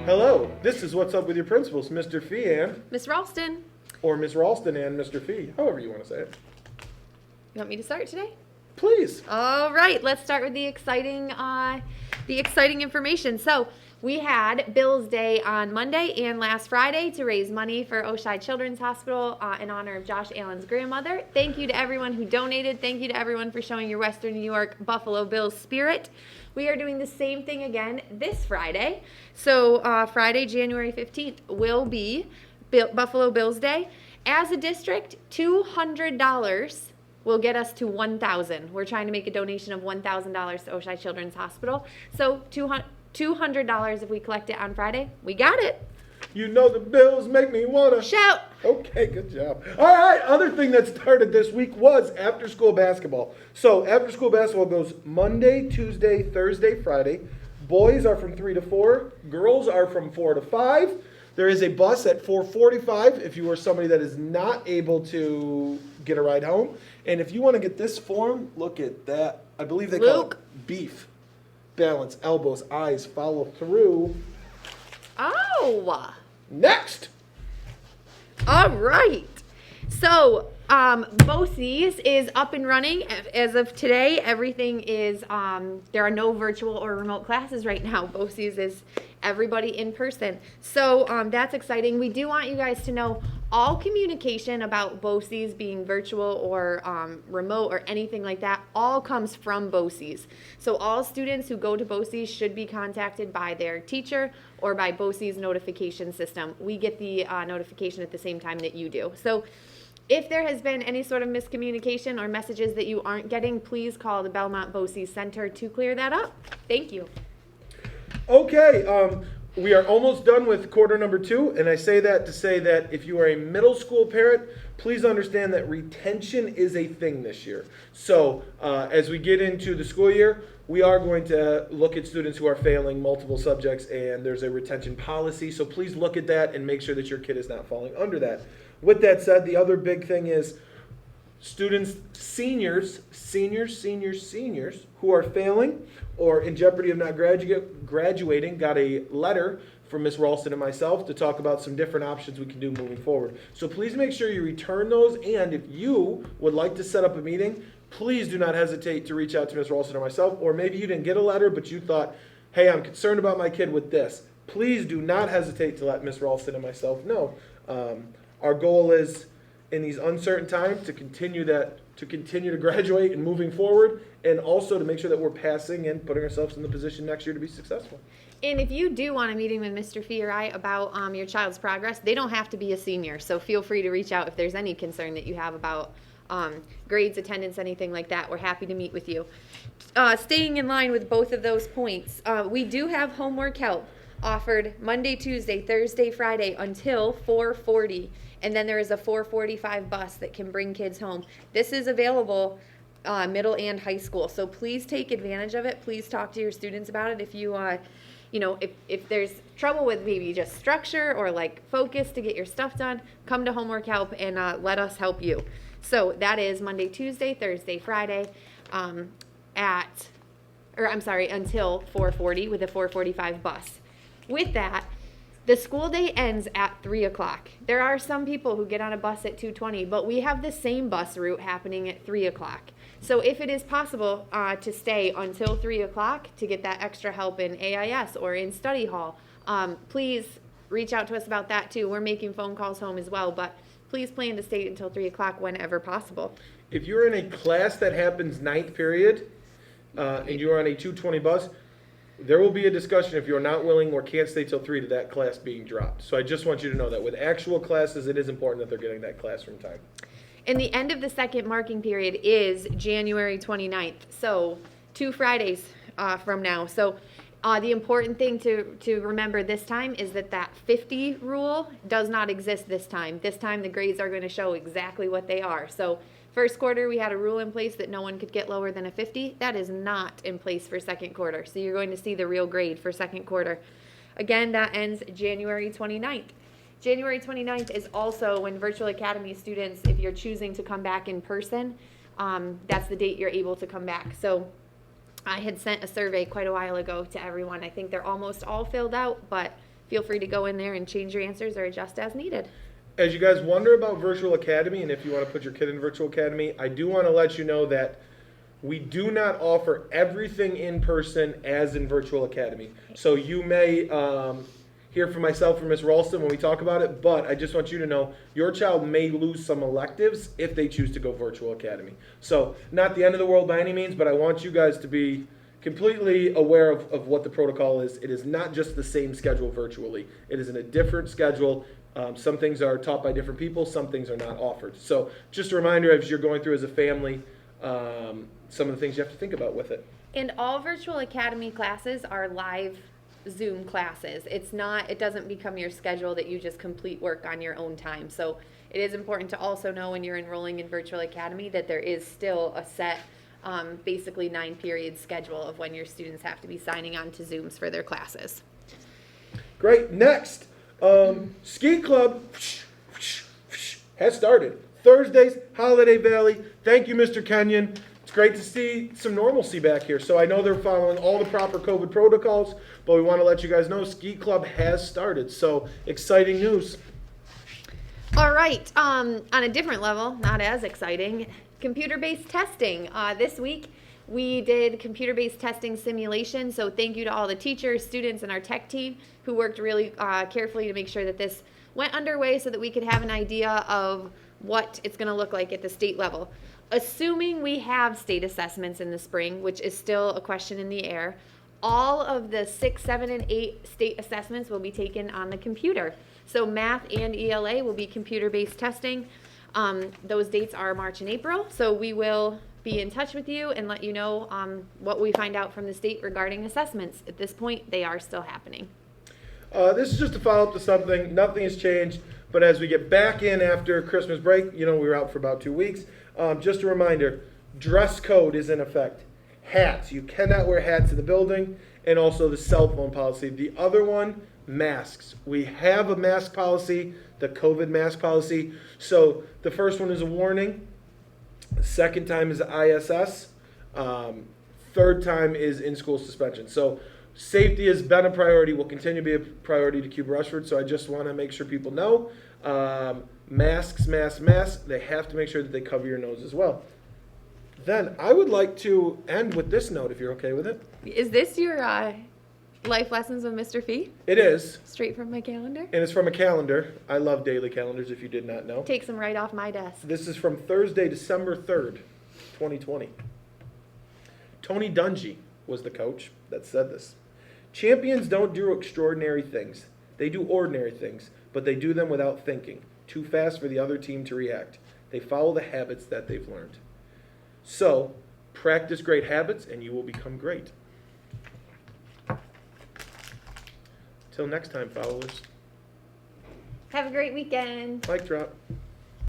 Hello, this is What's Up with Your Principals, Mr. Fee and... Miss Ralston. Or Miss Ralston and Mr. Fee, however you want to say it. You want me to start today? Please. All right, let's start with the exciting information. So we had Bill's Day on Monday and last Friday to raise money for Oshai Children's Hospital in honor of Josh Allen's grandmother. Thank you to everyone who donated. Thank you to everyone for showing your Western New York Buffalo Bills spirit. We are doing the same thing again this Friday. So Friday, January 15th will be Buffalo Bills Day. As a district, $200 will get us to $1,000. We're trying to make a donation of $1,000 to Oshai Children's Hospital. So $200 if we collect it on Friday. We got it. You know the Bills make me want to shout. Okay, good job. All right, other thing that started this week was after-school basketball. So after-school basketball goes Monday, Tuesday, Thursday, Friday. Boys are from 3 to 4. Girls are from 4 to 5. There is a bus at 4:45 if you are somebody that is not able to get a ride home. And if you want to get this form, look at that. I believe they call it beef. Balance, elbows, eyes, follow through. Oh. Next. All right. So, BOCES is up and running. As of today, everything is, there are no virtual or remote classes right now. BOCES is everybody in person. So, that's exciting. We do want you guys to know all communication about BOCES being virtual or remote or anything like that all comes from BOCES. So all students who go to BOCES should be contacted by their teacher or by BOCES notification system. We get the notification at the same time that you do. So if there has been any sort of miscommunication or messages that you aren't getting, please call the Belmont BOCES Center to clear that up. Thank you. Okay, we are almost done with quarter number 2, and I say that to say that if you are a middle school parent, please understand that retention is a thing this year. So as we get into the school year, we are going to look at students who are failing multiple subjects, and there's a retention policy. So please look at that and make sure that your kid is not falling under that. With that said, the other big thing is students, seniors who are failing or in jeopardy of not graduating got a letter from Ms. Ralston and myself to talk about some different options we can do moving forward. So please make sure you return those, and if you would like to set up a meeting, please do not hesitate to reach out to Ms. Ralston or myself, or maybe you didn't get a letter but you thought, hey, I'm concerned about my kid with this. Please do not hesitate to let Ms. Ralston and myself know. Our goal is, in these uncertain times, to continue to graduate and moving forward, and also to make sure that we're passing and putting ourselves in the position next year to be successful. And if you do want a meeting with Mr. Fee or I about your child's progress, they don't have to be a senior, so feel free to reach out if there's any concern that you have about grades, attendance, anything like that. We're happy to meet with you. Staying in line with both of those points, we do have homework help offered Monday, Tuesday, Thursday, Friday until 4:40. And then there is a 4:45 bus that can bring kids home. This is available middle and high school. So please take advantage of it. Please talk to your students about it. If you, if there's trouble with maybe just structure or like focus to get your stuff done, come to homework help and let us help you. So that is Monday, Tuesday, Thursday, Friday until 4:40 with a 4:45 bus. With that, the school day ends at 3 o'clock. There are some people who get on a bus at 2:20, but we have the same bus route happening at 3 o'clock. So if it is possible to stay until 3 o'clock to get that extra help in AIS or in study hall, please reach out to us about that too. We're making phone calls home as well, but please plan to stay until 3 o'clock whenever possible. If you're in a class that happens 9th period and you're on a 2:20 bus, there will be a discussion if you're not willing or can't stay till 3 to that class being dropped. So I just want you to know that with actual classes, it is important that they're getting that classroom time. And the end of the second marking period is January 29th, so 2 Fridays from now. So the important thing to remember this time is that 50 rule does not exist this time. This time the grades are going to show exactly what they are. So first quarter, we had a rule in place that no one could get lower than a 50. That is not in place for second quarter. So you're going to see the real grade for second quarter. Again, that ends January 29th. January 29th is also when Virtual Academy students, if you're choosing to come back in person, that's the date you're able to come back. So I had sent a survey quite a while ago to everyone. I think they're almost all filled out, but feel free to go in there and change your answers or adjust as needed. As you guys wonder about Virtual Academy, and if you want to put your kid in Virtual Academy, I do want to let you know that we do not offer everything in person as in Virtual Academy. So you may hear from myself or Ms. Ralston when we talk about it, but I just want you to know your child may lose some electives if they choose to go Virtual Academy. So not the end of the world by any means, but I want you guys to be completely aware of what the protocol is. It is not just the same schedule virtually. It is in a different schedule. Some things are taught by different people, some things are not offered. So just a reminder as you're going through as a family, some of the things you have to think about with it. And all Virtual Academy classes are live Zoom classes. It doesn't become your schedule that you just complete work on your own time. So it is important to also know when you're enrolling in Virtual Academy that there is still a set, basically 9-period schedule of when your students have to be signing on to Zooms for their classes. Great. Next, Ski Club has started. Thursdays, Holiday Valley. Thank you, Mr. Kenyon. It's great to see some normalcy back here. So I know they're following all the proper COVID protocols, but we want to let you guys know Ski Club has started. So exciting news. All right, on a different level, not as exciting, computer-based testing. This week, we did computer-based testing simulation, so thank you to all the teachers, students, and our tech team who worked really carefully to make sure that this went underway so that we could have an idea of what it's going to look like at the state level. Assuming we have state assessments in the spring, which is still a question in the air, all of the 6, 7, and 8 state assessments will be taken on the computer. So math and ELA will be computer-based testing. Those dates are March and April, so we will be in touch with you and let you know what we find out from the state regarding assessments. At this point, they are still happening. This is just a follow-up to something. Nothing has changed, but as we get back in after Christmas break, we were out for about 2 weeks. Just a reminder, dress code is in effect. Hats. You cannot wear hats in the building, and also the cell phone policy. The other one, masks. We have a mask policy, the COVID mask policy. So the first one is a warning. The second time is ISS. Third time is in-school suspension. So safety has been a priority, will continue to be a priority to Cuba Rushford. So I just want to make sure people know, masks, they have to make sure that they cover your nose as well. Then I would like to end with this note, if you're okay with it. Is this your life lessons with Mr. Fee? It is. Straight from my calendar? And it's from a calendar. I love daily calendars, if you did not know. Takes them right off my desk. This is from Thursday, December 3rd, 2020. Tony Dungy was the coach that said this. Champions don't do extraordinary things. They do ordinary things, but they do them without thinking. Too fast for the other team to react. They follow the habits that they've learned. So, practice great habits and you will become great. Till next time, followers. Have a great weekend. Mic drop.